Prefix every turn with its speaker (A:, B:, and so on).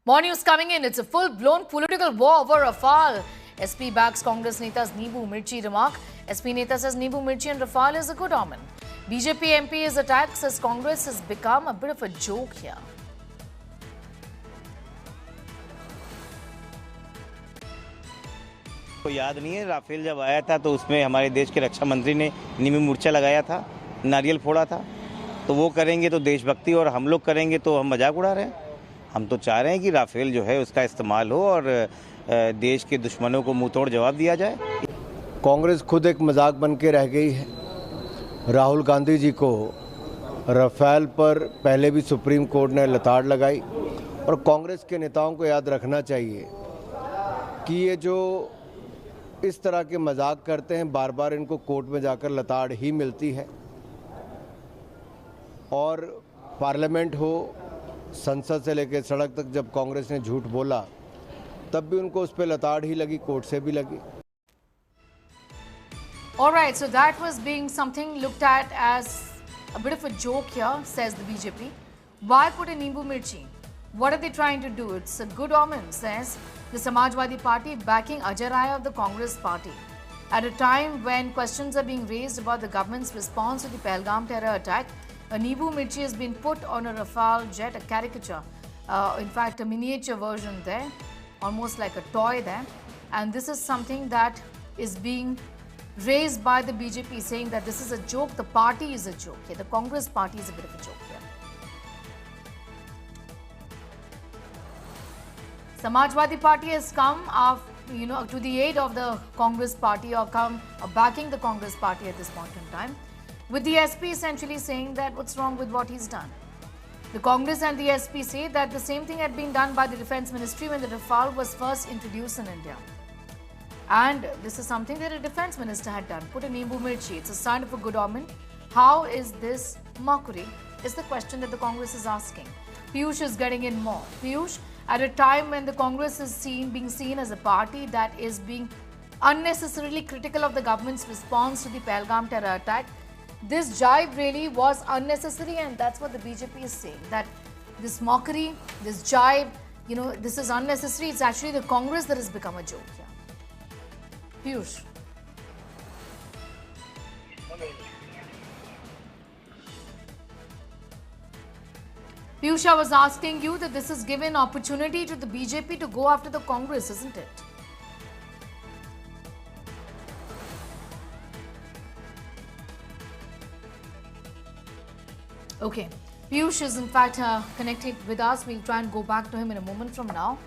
A: More news coming in. It's a full-blown political war over Rafale. SP backs Congress Neta's Neebu Mirchi remark. SP Neta says Neebu Mirchi and Rafale is a good omen. BJP MP is attacked, says Congress has become a bit of a joke here.
B: को याद नहीं है, Rafale जब आया था तो उसमें हमारे देश के रक्षा मंत्री ने नींबू मिर्चा लगाया था, नारियल फोड़ा था। तो वो करेंगे तो देशभक्ति, और हम लोग करेंगे तो हम मजाक उड़ा रहे हैं। हम तो चाह रहे हैं कि राफेल जो है उसका इस्तेमाल हो और देश के दुश्मनों को मुंह तोड़ जवाब दिया जाए।
C: कांग्रेस खुद एक मजाक बन के रह गई है। राहुल गांधी जी को राफेल पर पहले भी सुप्रीम कोर्ट ने लताड़ लगाई, और कांग्रेस के नेताओं को याद रखना चाहिए कि ये जो इस तरह के मजाक करते हैं, बार बार इनको कोर्ट में जाकर लताड़ ही मिलती है। और पार्लियामेंट हो, संसद से लेकर सड़क तक जब कांग्रेस ने झूठ बोला तब भी उनको उस पर लताड़ ही लगी, कोर्ट से भी लगी।
A: All right, so that was being something looked at as a bit of a joke here, says the BJP. Why put a Neebu Mirchi? What are they trying to do? It's a good omen, says the Samajwadi Party, backing Ajay Rai of the Congress Party. At a time when questions are being raised about the government's response to the Pahalgam terror attack, a Neebu Mirchi has been put on a Rafale jet, a caricature, in fact a miniature version there, almost like a toy there. And this is something that is being raised by the BJP, saying that this is a joke, the party is a joke here, the Congress party is a bit of a joke here. Samajwadi Party has come to the aid of the Congress party, or come backing the Congress party at this point in time, with the SP essentially saying that what's wrong with what he's done. The Congress and the SP say that the same thing had been done by the Defence Ministry when the Rafale was first introduced in India. And this is something that a Defence Minister had done, put a Neebu Mirchi. It's a sign of a good omen. How is this mockery, is the question that the Congress is asking. Piyush is getting in more. Piyush, at a time when the Congress is being seen as a party that is being unnecessarily critical of the government's response to the Pahalgam terror attack, this jibe really was unnecessary, and that's what the BJP is saying, that this mockery, this jibe, this is unnecessary. It's actually the Congress that has become a joke here. Piyush. Piyush, I was asking you that this has given opportunity to the BJP to go after the Congress, isn't it? Okay. Piyush is in fact connected with us. We'll try and go back to him in a moment from now.